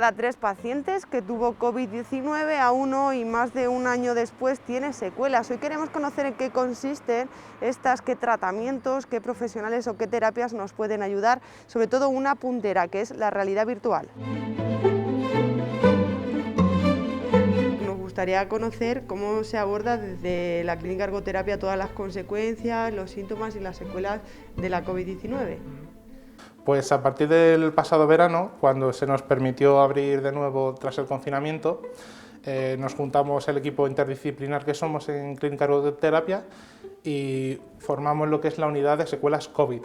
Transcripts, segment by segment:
cada 3 pacientes que tuvo COVID-19 aún hoy, más de un año después, tiene secuelas. Hoy queremos conocer en qué consisten estas, qué tratamientos, qué profesionales o qué terapias nos pueden ayudar, sobre todo una puntera, que es la realidad virtual. Nos gustaría conocer cómo se aborda desde la clínica ergoterapia todas las consecuencias, los síntomas y las secuelas de la COVID-19. Pues a partir del pasado verano, cuando se nos permitió abrir de nuevo tras el confinamiento, nos juntamos el equipo interdisciplinar que somos en Clínica Ergoterapia y formamos lo que es la unidad de secuelas COVID.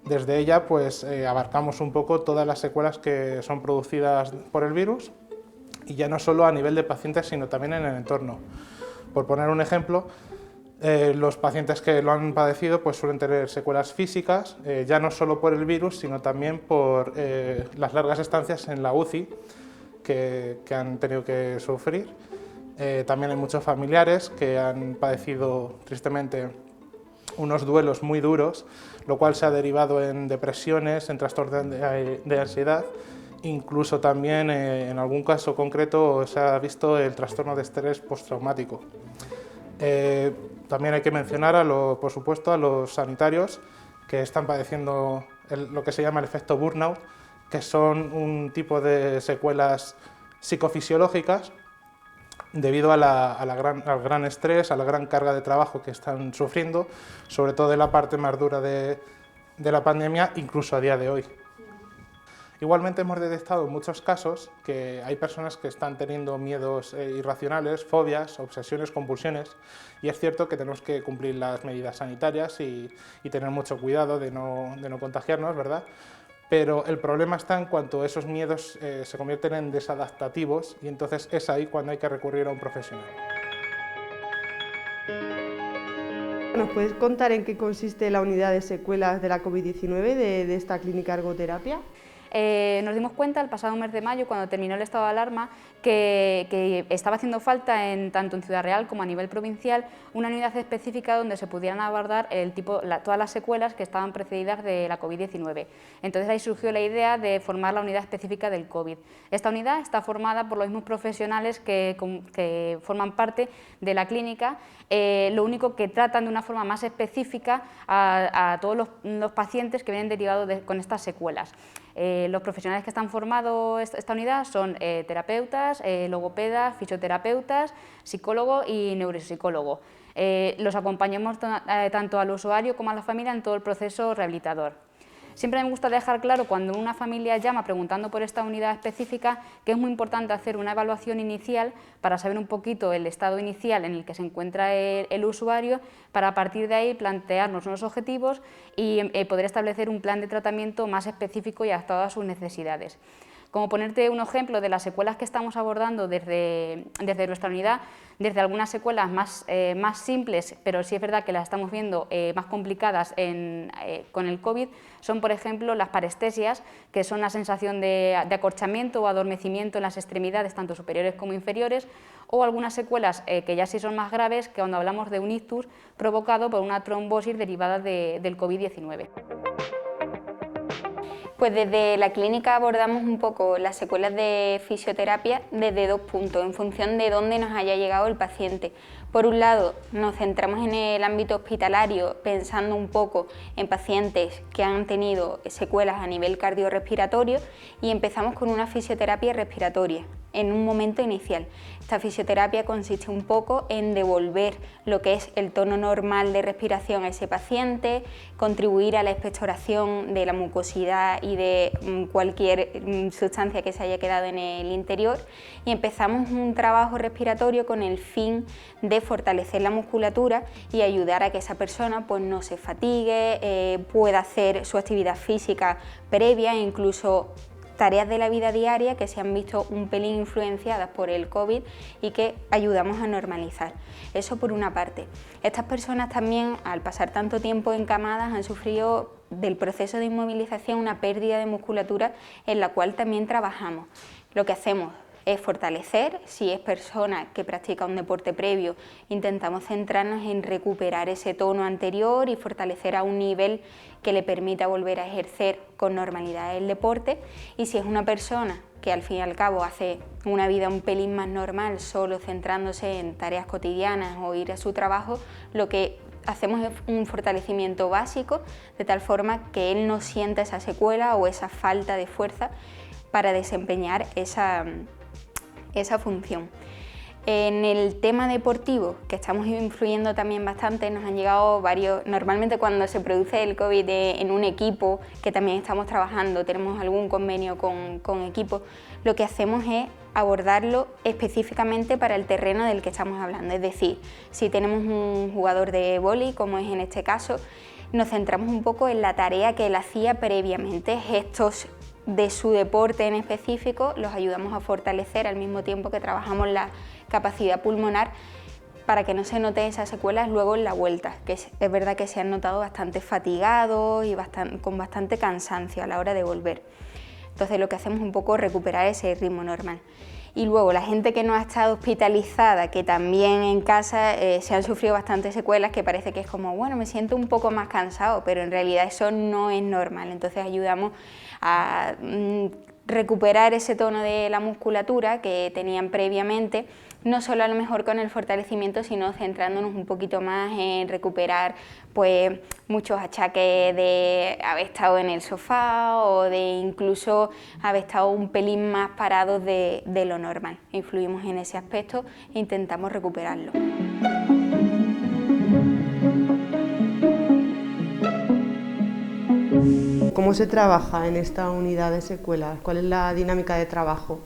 Desde ella pues, abarcamos un poco todas las secuelas que son producidas por el virus y ya no solo a nivel de pacientes, sino también en el entorno. Por poner un ejemplo, los pacientes que lo han padecido pues suelen tener secuelas físicas, ya no solo por el virus, sino también por las largas estancias en la UCI que han tenido que sufrir. También hay muchos familiares que han padecido tristemente unos duelos muy duros, lo cual se ha derivado en depresiones, en trastornos de ansiedad. Incluso también en algún caso concreto se ha visto el trastorno de estrés postraumático. También hay que mencionar, por supuesto, a los sanitarios que están padeciendo lo que se llama el efecto burnout, que son un tipo de secuelas psicofisiológicas debido al gran estrés, a la gran carga de trabajo que están sufriendo, sobre todo en la parte más dura de la pandemia, incluso a día de hoy. Igualmente hemos detectado en muchos casos que hay personas que están teniendo miedos irracionales, fobias, obsesiones, compulsiones, y es cierto que tenemos que cumplir las medidas sanitarias y tener mucho cuidado de no contagiarnos, ¿verdad? Pero el problema está en cuanto esos miedos se convierten en desadaptativos y entonces es ahí cuando hay que recurrir a un profesional. ¿Nos puedes contar en qué consiste la unidad de secuelas de la COVID-19 de esta clínica ergoterapia? Nos dimos cuenta el pasado mes de mayo, cuando terminó el estado de alarma, que estaba haciendo falta tanto en Ciudad Real como a nivel provincial una unidad específica donde se pudieran abordar todas las secuelas que estaban precedidas de la COVID-19. Entonces ahí surgió la idea de formar la unidad específica del COVID. Esta unidad está formada por los mismos profesionales que forman parte de la clínica, lo único que tratan de una forma más específica a todos los pacientes que vienen derivados con estas secuelas. Los profesionales que están formados esta unidad son terapeutas, logopedas, fisioterapeutas, psicólogo y neuropsicólogo. Los acompañamos tanto al usuario como a la familia en todo el proceso rehabilitador. Siempre me gusta dejar claro cuando una familia llama preguntando por esta unidad específica que es muy importante hacer una evaluación inicial para saber un poquito el estado inicial en el que se encuentra el usuario, para a partir de ahí plantearnos unos objetivos y poder establecer un plan de tratamiento más específico y adaptado a sus necesidades. Como ponerte un ejemplo de las secuelas que estamos abordando desde nuestra unidad, desde algunas secuelas más simples, pero sí es verdad que las estamos viendo más complicadas con el COVID, son por ejemplo las parestesias, que son la sensación de acorchamiento o adormecimiento en las extremidades, tanto superiores como inferiores, o algunas secuelas que ya sí son más graves, que cuando hablamos de un ictus provocado por una trombosis derivada del COVID-19. Pues desde la clínica abordamos un poco las secuelas de fisioterapia desde 2 puntos, en función de dónde nos haya llegado el paciente. Por un lado, nos centramos en el ámbito hospitalario, pensando un poco en pacientes que han tenido secuelas a nivel cardiorrespiratorio, y empezamos con una fisioterapia respiratoria en un momento inicial. Esta fisioterapia consiste un poco en devolver lo que es el tono normal de respiración a ese paciente, contribuir a la expectoración de la mucosidad y de cualquier sustancia que se haya quedado en el interior, y empezamos un trabajo respiratorio con el fin de fortalecer la musculatura y ayudar a que esa persona pues, no se fatigue, pueda hacer su actividad física previa, incluso tareas de la vida diaria que se han visto un pelín influenciadas por el COVID y que ayudamos a normalizar. Eso por una parte. Estas personas también, al pasar tanto tiempo encamadas, han sufrido del proceso de inmovilización una pérdida de musculatura, en la cual también trabajamos. Lo que hacemos es fortalecer. Si es persona que practica un deporte previo, intentamos centrarnos en recuperar ese tono anterior y fortalecer a un nivel que le permita volver a ejercer con normalidad el deporte. Y si es una persona que al fin y al cabo hace una vida un pelín más normal, solo centrándose en tareas cotidianas o ir a su trabajo, lo que hacemos es un fortalecimiento básico, de tal forma que él no sienta esa secuela o esa falta de fuerza para desempeñar esa función. En el tema deportivo, que estamos influyendo también bastante, nos han llegado varios. Normalmente cuando se produce el COVID en un equipo, que también estamos trabajando, tenemos algún convenio con equipos, lo que hacemos es abordarlo específicamente para el terreno del que estamos hablando. Es decir, si tenemos un jugador de vóley, como es en este caso, nos centramos un poco en la tarea que él hacía previamente, gestos de su deporte en específico, los ayudamos a fortalecer al mismo tiempo que trabajamos la capacidad pulmonar para que no se noten esas secuelas luego en la vuelta, que es verdad que se han notado bastante fatigados y con bastante cansancio a la hora de volver. Entonces lo que hacemos es un poco recuperar ese ritmo normal. Y luego la gente que no ha estado hospitalizada, que también en casa se han sufrido bastantes secuelas, que parece que es como, bueno, me siento un poco más cansado, pero en realidad eso no es normal. Entonces ayudamos a recuperar ese tono de la musculatura que tenían previamente, no solo a lo mejor con el fortalecimiento, sino centrándonos un poquito más en recuperar pues muchos achaques de haber estado en el sofá o de incluso haber estado un pelín más parados de lo normal. Influimos en ese aspecto e intentamos recuperarlo. ¿Cómo se trabaja en esta unidad de secuelas? ¿Cuál es la dinámica de trabajo?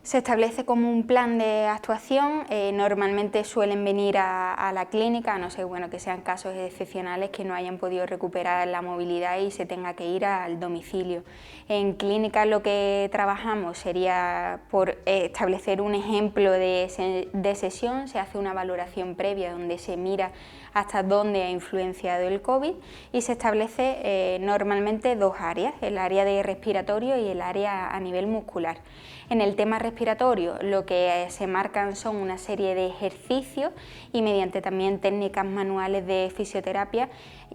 Se establece como un plan de actuación, normalmente suelen venir a la clínica, a no ser que sean casos excepcionales que no hayan podido recuperar la movilidad y se tenga que ir al domicilio. En clínica lo que trabajamos sería por establecer un ejemplo de sesión, se hace una valoración previa donde se mira hasta dónde ha influenciado el COVID y se establece normalmente dos áreas, el área de respiratorio y el área a nivel muscular. En el tema respiratorio lo que se marcan son una serie de ejercicios y mediante también técnicas manuales de fisioterapia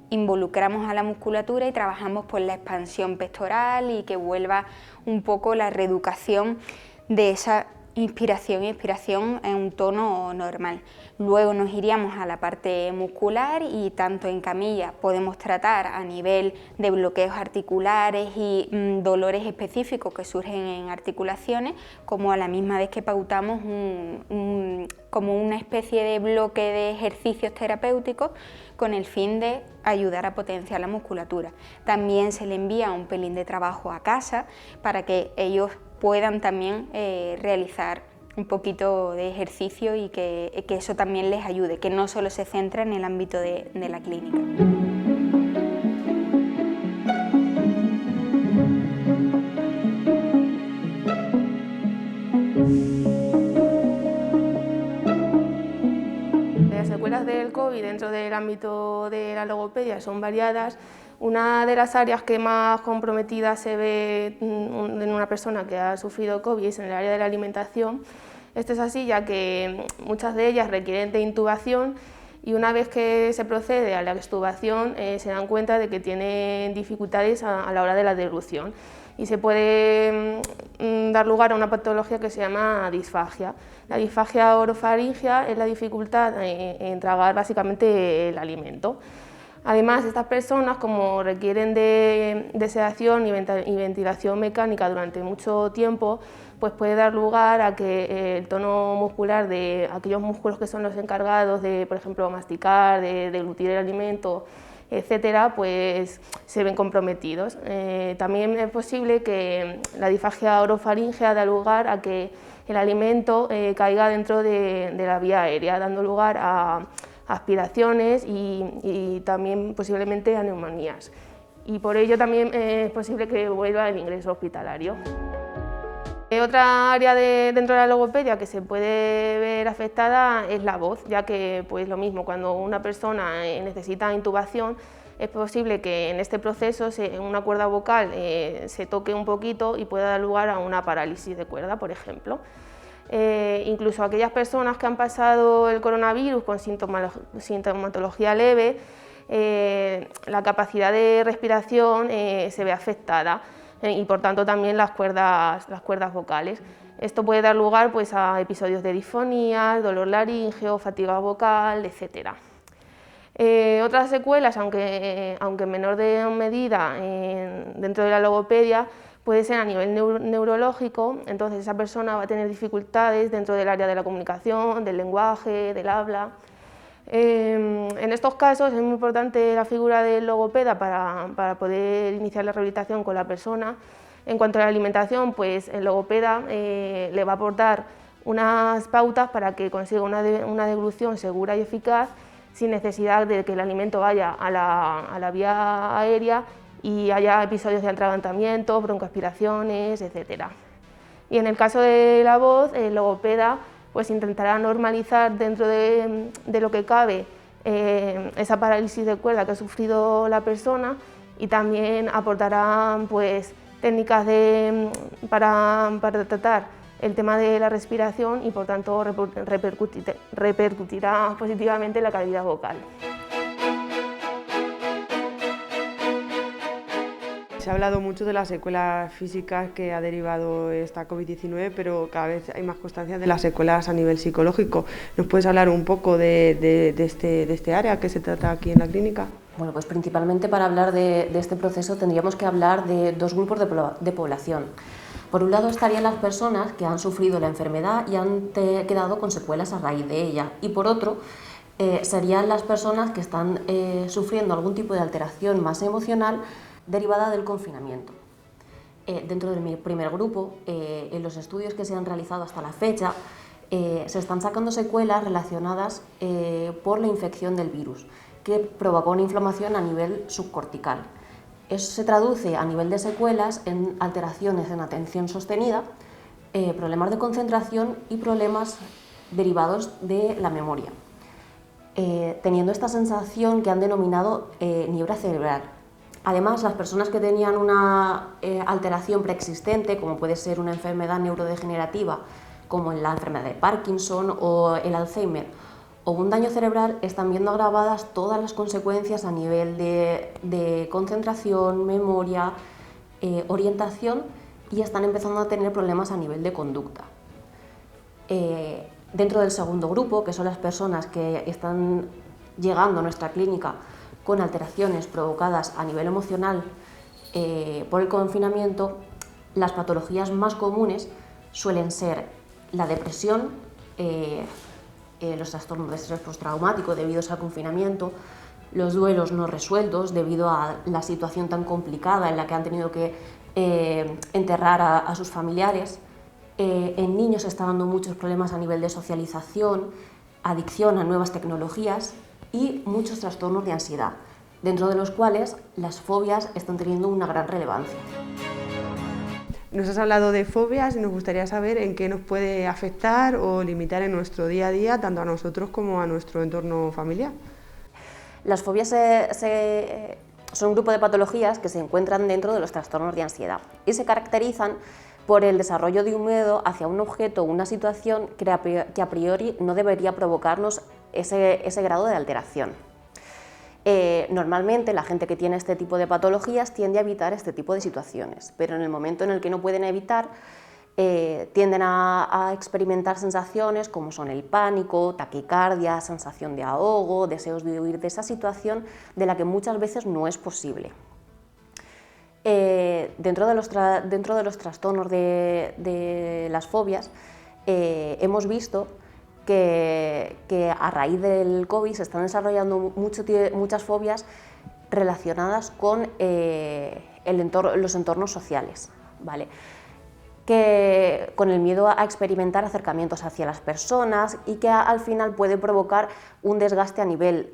involucramos a la musculatura y trabajamos por la expansión pectoral y que vuelva un poco la reeducación de esa inspiración y expiración en un tono normal. Luego nos iríamos a la parte muscular y tanto en camilla podemos tratar a nivel de bloqueos articulares y dolores específicos que surgen en articulaciones, como a la misma vez que pautamos como una especie de bloque de ejercicios terapéuticos con el fin de ayudar a potenciar la musculatura. También se le envía un pelín de trabajo a casa para que ellos puedan también realizar un poquito de ejercicio y que eso también les ayude, que no solo se centra en el ámbito de la clínica. Las secuelas del COVID dentro del ámbito de la logopedia son variadas. Una de las áreas que más comprometida se ve en una persona que ha sufrido COVID es en el área de la alimentación. Esto es así ya que muchas de ellas requieren de intubación y una vez que se procede a la extubación se dan cuenta de que tienen dificultades a la hora de la deglución y se puede dar lugar a una patología que se llama disfagia. La disfagia orofaringea es la dificultad en tragar básicamente el alimento. Además, estas personas, como requieren de sedación y ventilación mecánica durante mucho tiempo, pues puede dar lugar a que el tono muscular de aquellos músculos que son los encargados de, por ejemplo, masticar, de deglutir el alimento, etcétera, pues se ven comprometidos. También es posible que la disfagia orofaringea dé lugar a que el alimento caiga dentro de la vía aérea, dando lugar a aspiraciones y también posiblemente a neumonías. Y por ello también es posible que vuelva el ingreso hospitalario. Otra área dentro de la logopedia que se puede ver afectada es la voz, ya que pues lo mismo, cuando una persona necesita intubación, es posible que en este proceso una cuerda vocal se toque un poquito y pueda dar lugar a una parálisis de cuerda, por ejemplo. Incluso aquellas personas que han pasado el coronavirus con sintomatología leve, la capacidad de respiración se ve afectada. y por tanto también las cuerdas vocales. Esto puede dar lugar pues, a episodios de disfonías, dolor laríngeo, fatiga vocal, etc. Otras secuelas, aunque en menor medida dentro de la logopedia, puede ser a nivel neurológico. Entonces esa persona va a tener dificultades dentro del área de la comunicación, del lenguaje, del habla. En estos casos es muy importante la figura del logopeda para poder iniciar la rehabilitación con la persona. En cuanto a la alimentación, pues el logopeda le va a aportar unas pautas para que consiga una deglución segura y eficaz, sin necesidad de que el alimento vaya a la vía aérea y haya episodios de atragantamiento, broncoaspiraciones, etc. Y en el caso de la voz, el logopeda pues intentará normalizar dentro de lo que cabe esa parálisis de cuerda que ha sufrido la persona, y también aportará pues, técnicas para tratar el tema de la respiración y por tanto repercutirá positivamente en la calidad vocal. Se ha hablado mucho de las secuelas físicas que ha derivado esta COVID-19, pero cada vez hay más constancia de las secuelas a nivel psicológico. ¿Nos puedes hablar un poco de este área que se trata aquí en la clínica? Bueno, pues principalmente para hablar de este proceso tendríamos que hablar de dos grupos de población. Por un lado estarían las personas que han sufrido la enfermedad y han quedado con secuelas a raíz de ella, y por otro serían las personas que están sufriendo algún tipo de alteración más emocional derivada del confinamiento. Dentro de mi primer grupo, en los estudios que se han realizado hasta la fecha, se están sacando secuelas relacionadas por la infección del virus, que provocó una inflamación a nivel subcortical. Eso se traduce a nivel de secuelas en alteraciones en atención sostenida, problemas de concentración y problemas derivados de la memoria, teniendo esta sensación que han denominado niebla cerebral. Además, las personas que tenían una alteración preexistente, como puede ser una enfermedad neurodegenerativa, como la enfermedad de Parkinson o el Alzheimer, o un daño cerebral, están viendo agravadas todas las consecuencias a nivel de concentración, memoria, orientación, y están empezando a tener problemas a nivel de conducta. Dentro del segundo grupo, que son las personas que están llegando a nuestra clínica con alteraciones provocadas a nivel emocional por el confinamiento, las patologías más comunes suelen ser la depresión, los trastornos de estrés postraumático debidos al confinamiento, los duelos no resueltos debido a la situación tan complicada en la que han tenido que enterrar a sus familiares. En niños se están dando muchos problemas a nivel de socialización, adicción a nuevas tecnologías y muchos trastornos de ansiedad, dentro de los cuales las fobias están teniendo una gran relevancia. Nos has hablado de fobias y nos gustaría saber en qué nos puede afectar o limitar en nuestro día a día, tanto a nosotros como a nuestro entorno familiar. Las fobias son un grupo de patologías que se encuentran dentro de los trastornos de ansiedad y se caracterizan por el desarrollo de un miedo hacia un objeto o una situación que a priori no debería provocarnos ese grado de alteración. Normalmente la gente que tiene este tipo de patologías tiende a evitar este tipo de situaciones, pero en el momento en el que no pueden evitar, tienden a experimentar sensaciones como son el pánico, taquicardia, sensación de ahogo, deseos de huir de esa situación de la que muchas veces no es posible. Dentro de los trastornos de las fobias, hemos visto que a raíz del COVID se están desarrollando muchas fobias relacionadas con los entornos sociales, ¿vale? Con el miedo a experimentar acercamientos hacia las personas y que al final puede provocar un desgaste a nivel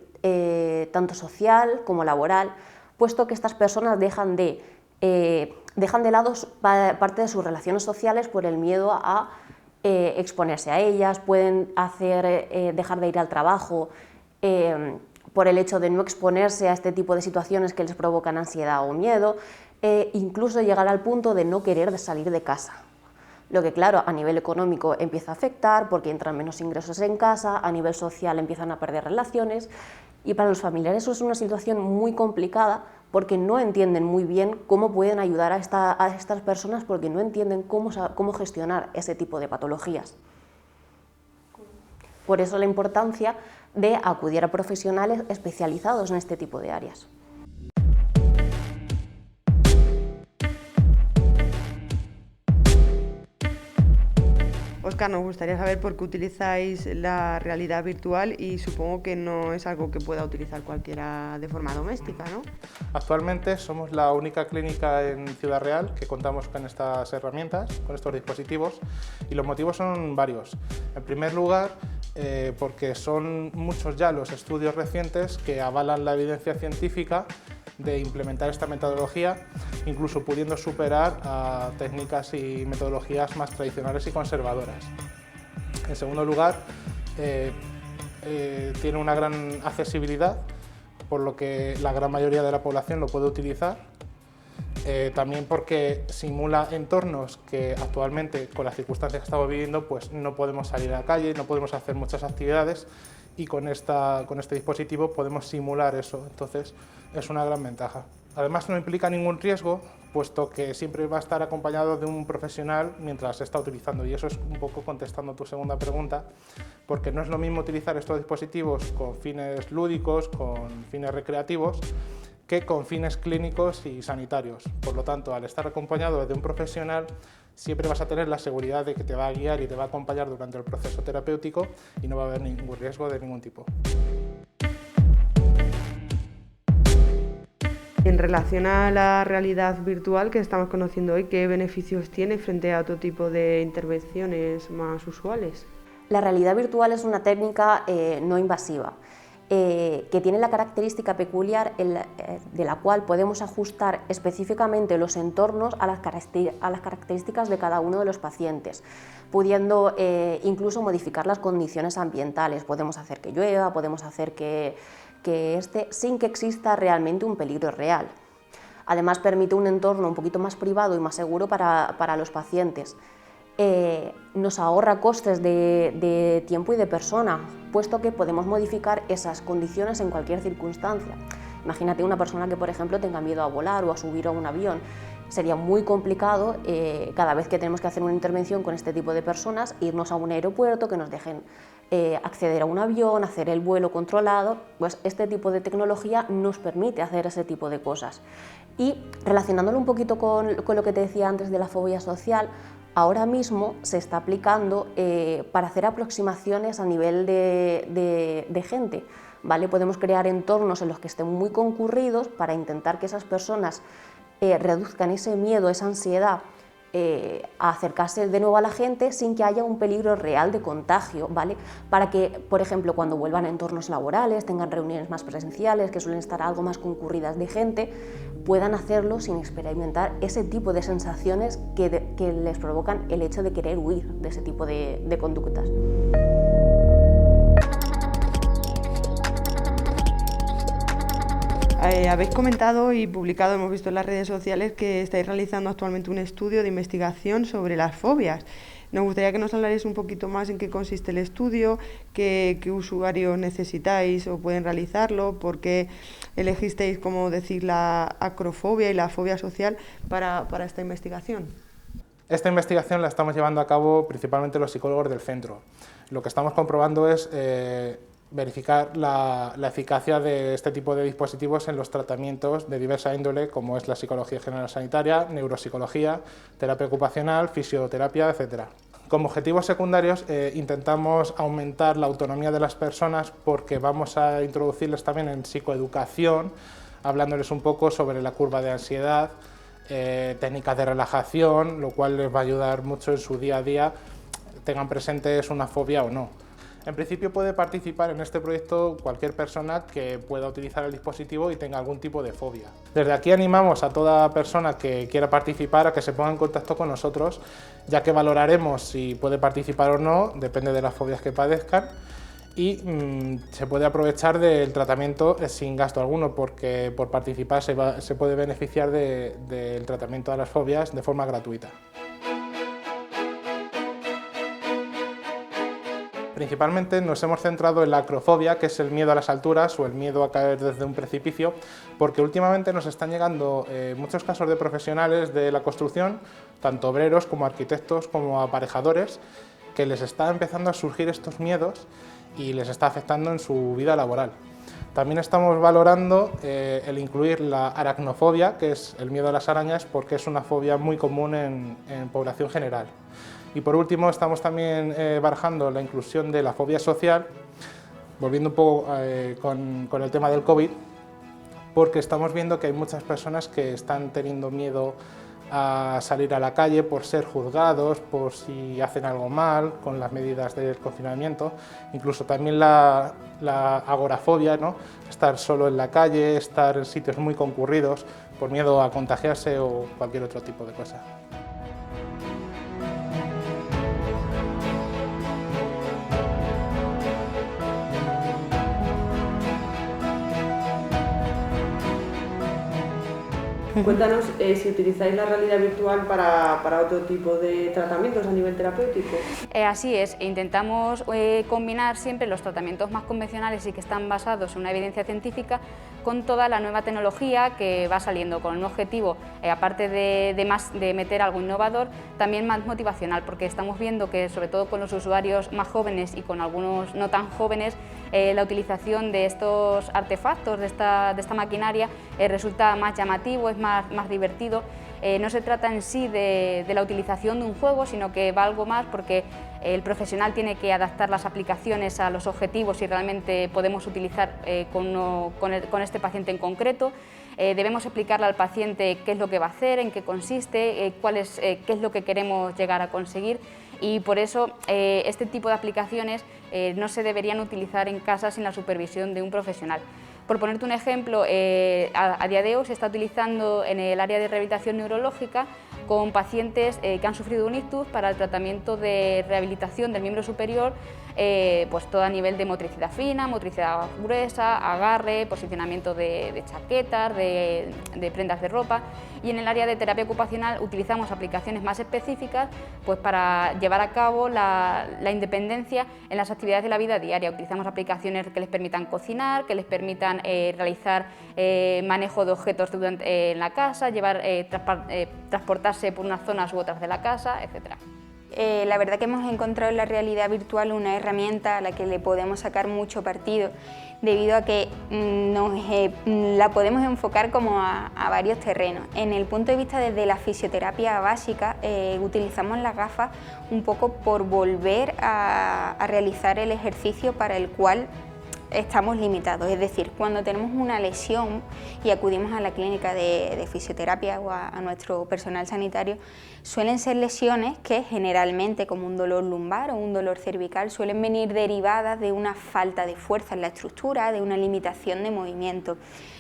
tanto social como laboral, puesto que estas personas dejan de lado parte de sus relaciones sociales por el miedo a exponerse a ellas, pueden dejar de ir al trabajo por el hecho de no exponerse a este tipo de situaciones que les provocan ansiedad o miedo, incluso llegar al punto de no querer salir de casa. Lo que, claro, a nivel económico empieza a afectar porque entran menos ingresos en casa, a nivel social empiezan a perder relaciones, y para los familiares eso es una situación muy complicada porque no entienden muy bien cómo pueden ayudar a estas personas, porque no entienden cómo gestionar ese tipo de patologías. Por eso la importancia de acudir a profesionales especializados en este tipo de áreas. Óscar, nos gustaría saber por qué utilizáis la realidad virtual y supongo que no es algo que pueda utilizar cualquiera de forma doméstica, ¿no? Actualmente somos la única clínica en Ciudad Real que contamos con estas herramientas, con estos dispositivos, y los motivos son varios. En primer lugar, porque son muchos ya los estudios recientes que avalan la evidencia científica de implementar esta metodología, incluso pudiendo superar a técnicas y metodologías más tradicionales y conservadoras. En segundo lugar, tiene una gran accesibilidad, por lo que la gran mayoría de la población lo puede utilizar. También porque simula entornos que actualmente, con las circunstancias que estamos viviendo, pues no podemos salir a la calle, no podemos hacer muchas actividades, y con este dispositivo podemos simular eso, entonces es una gran ventaja. Además no implica ningún riesgo, puesto que siempre va a estar acompañado de un profesional mientras se está utilizando, y eso es un poco contestando tu segunda pregunta, porque no es lo mismo utilizar estos dispositivos con fines lúdicos, con fines recreativos, que con fines clínicos y sanitarios. Por lo tanto, al estar acompañado de un profesional, siempre vas a tener la seguridad de que te va a guiar y te va a acompañar durante el proceso terapéutico y no va a haber ningún riesgo de ningún tipo. En relación a la realidad virtual que estamos conociendo hoy, ¿qué beneficios tiene frente a otro tipo de intervenciones más usuales? La realidad virtual es una técnica no invasiva, que tiene la característica peculiar de la cual podemos ajustar específicamente los entornos a las características de cada uno de los pacientes, pudiendo incluso modificar las condiciones ambientales. Podemos hacer que llueva, podemos hacer que esté sin que exista realmente un peligro real. Además permite un entorno un poquito más privado y más seguro para los pacientes. Nos ahorra costes de tiempo y de persona, puesto que podemos modificar esas condiciones en cualquier circunstancia. Imagínate una persona que, por ejemplo, tenga miedo a volar o a subir a un avión. Sería muy complicado cada vez que tenemos que hacer una intervención con este tipo de personas, irnos a un aeropuerto, que nos dejen acceder a un avión, hacer el vuelo controlado. Pues este tipo de tecnología nos permite hacer ese tipo de cosas. Y relacionándolo un poquito con lo que te decía antes de la fobia social, ahora mismo se está aplicando para hacer aproximaciones a nivel de gente, ¿vale? Podemos crear entornos en los que estén muy concurridos para intentar que esas personas reduzcan ese miedo, esa ansiedad a acercarse de nuevo a la gente sin que haya un peligro real de contagio, ¿vale? Para que, por ejemplo, cuando vuelvan a entornos laborales, tengan reuniones más presenciales, que suelen estar algo más concurridas de gente, puedan hacerlo sin experimentar ese tipo de sensaciones que les provocan el hecho de querer huir de ese tipo de conductas. Habéis comentado y publicado, hemos visto en las redes sociales, que estáis realizando actualmente un estudio de investigación sobre las fobias. Nos gustaría que nos hablarais un poquito más en qué consiste el estudio, qué usuarios necesitáis o pueden realizarlo, por qué elegisteis, como decir, la acrofobia y la fobia social para esta investigación. Esta investigación la estamos llevando a cabo principalmente los psicólogos del centro. Lo que estamos comprobando es verificar la eficacia de este tipo de dispositivos en los tratamientos de diversa índole, como es la psicología general sanitaria, neuropsicología, terapia ocupacional, fisioterapia, etc. Como objetivos secundarios intentamos aumentar la autonomía de las personas, porque vamos a introducirles también en psicoeducación, hablándoles un poco sobre la curva de ansiedad, técnicas de relajación, lo cual les va a ayudar mucho en su día a día, tengan presentes una fobia o no. En principio puede participar en este proyecto cualquier persona que pueda utilizar el dispositivo y tenga algún tipo de fobia. Desde aquí animamos a toda persona que quiera participar a que se ponga en contacto con nosotros, ya que valoraremos si puede participar o no, depende de las fobias que padezcan, y se puede aprovechar del tratamiento sin gasto alguno, porque por participar se puede beneficiar del tratamiento de las fobias de forma gratuita. principalmente nos hemos centrado en la acrofobia, que es el miedo a las alturas o el miedo a caer desde un precipicio, porque últimamente nos están llegando muchos casos de profesionales de la construcción, tanto obreros como arquitectos como aparejadores, que les está empezando a surgir estos miedos y les está afectando en su vida laboral. También estamos valorando el incluir la aracnofobia, que es el miedo a las arañas, porque es una fobia muy común en población general. Y por último estamos también barajando la inclusión de la fobia social, volviendo un poco con el tema del COVID, porque estamos viendo que hay muchas personas que están teniendo miedo a salir a la calle por ser juzgados, por si hacen algo mal con las medidas del confinamiento, incluso también la agorafobia, ¿no? Estar solo en la calle, estar en sitios muy concurridos por miedo a contagiarse o cualquier otro tipo de cosa. Cuéntanos si utilizáis la realidad virtual para otro tipo de tratamientos a nivel terapéutico. Así es, intentamos combinar siempre los tratamientos más convencionales y que están basados en una evidencia científica con toda la nueva tecnología que va saliendo, con un objetivo, aparte de meter algo innovador, también más motivacional, porque estamos viendo que sobre todo con los usuarios más jóvenes y con algunos no tan jóvenes, la utilización de estos artefactos, de esta maquinaria, resulta más llamativo, es más divertido. No se trata en sí de la utilización de un juego, sino que va algo más porque el profesional tiene que adaptar las aplicaciones a los objetivos y realmente podemos utilizar con este paciente en concreto. Debemos explicarle al paciente qué es lo que va a hacer, en qué consiste, qué es lo que queremos llegar a conseguir, y por eso este tipo de aplicaciones no se deberían utilizar en casa sin la supervisión de un profesional. Por ponerte un ejemplo, a día de hoy se está utilizando en el área de rehabilitación neurológica con pacientes que han sufrido un ictus para el tratamiento de rehabilitación del miembro superior, pues todo a nivel de motricidad fina, motricidad gruesa, agarre, posicionamiento de chaquetas, de prendas de ropa, y en el área de terapia ocupacional utilizamos aplicaciones más específicas pues para llevar a cabo la independencia en las actividades de la vida diaria. Utilizamos aplicaciones que les permitan cocinar, que les permitan realizar manejo de objetos en la casa, transportarse por unas zonas u otras de la casa, etc. La verdad que hemos encontrado en la realidad virtual una herramienta a la que le podemos sacar mucho partido, debido a que la podemos enfocar como a varios terrenos. En el punto de vista desde la fisioterapia básica, utilizamos las gafas un poco por volver a realizar el ejercicio para el cual estamos limitados, es decir, cuando tenemos una lesión y acudimos a la clínica de fisioterapia o a nuestro personal sanitario, suelen ser lesiones que generalmente, como un dolor lumbar o un dolor cervical, suelen venir derivadas de una falta de fuerza en la estructura, de una limitación de movimiento.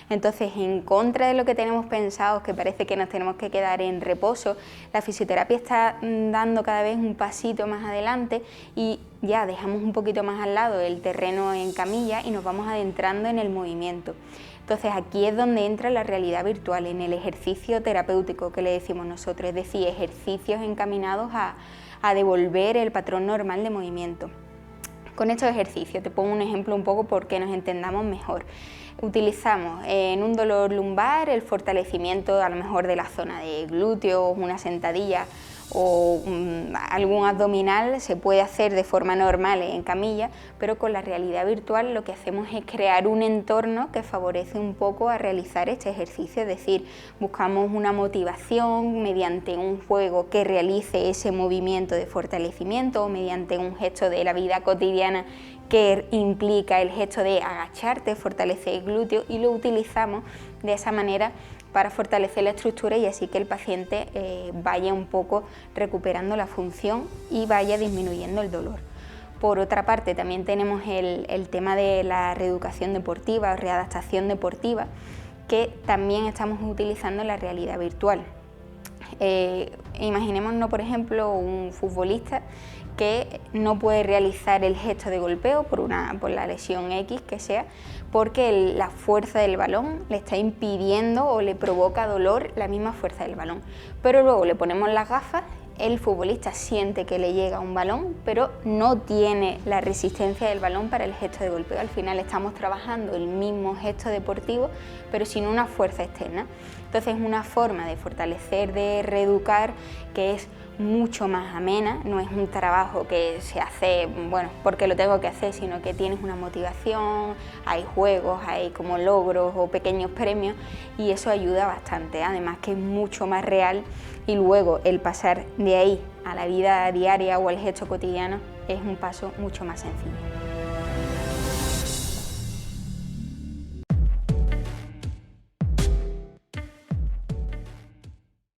Entonces, en contra de lo que tenemos pensado, que parece que nos tenemos que quedar en reposo, la fisioterapia está dando cada vez un pasito más adelante y ya dejamos un poquito más al lado el terreno en camilla y nos vamos adentrando en el movimiento. Entonces, aquí es donde entra la realidad virtual, en el ejercicio terapéutico que le decimos nosotros, es decir, ejercicios encaminados a devolver el patrón normal de movimiento. Con estos ejercicios, te pongo un ejemplo un poco porque nos entendamos mejor. Utilizamos en un dolor lumbar el fortalecimiento a lo mejor de la zona de glúteos, una sentadilla o algún abdominal se puede hacer de forma normal en camilla, pero con la realidad virtual lo que hacemos es crear un entorno que favorece un poco a realizar este ejercicio, es decir, buscamos una motivación mediante un juego que realice ese movimiento de fortalecimiento o mediante un gesto de la vida cotidiana que implica el gesto de agacharte, fortalecer el glúteo, y lo utilizamos de esa manera para fortalecer la estructura y así que el paciente vaya un poco recuperando la función y vaya disminuyendo el dolor. Por otra parte, también tenemos el tema de la reeducación deportiva o readaptación deportiva, que también estamos utilizando en la realidad virtual. Imaginémonos, por ejemplo, un futbolista que no puede realizar el gesto de golpeo por la lesión X que sea, porque la fuerza del balón le está impidiendo o le provoca dolor la misma fuerza del balón. Pero luego le ponemos las gafas el futbolista siente que le llega un balón, pero no tiene la resistencia del balón para el gesto de golpeo. Al final estamos trabajando el mismo gesto deportivo, pero sin una fuerza externa. Entonces es una forma de fortalecer, de reeducar, que es mucho más amena, no es un trabajo que se hace, bueno, porque lo tengo que hacer, sino que tienes una motivación, hay juegos, hay como logros o pequeños premios, y eso ayuda bastante, además que es mucho más real, y luego el pasar de ahí a la vida diaria o al gesto cotidiano es un paso mucho más sencillo.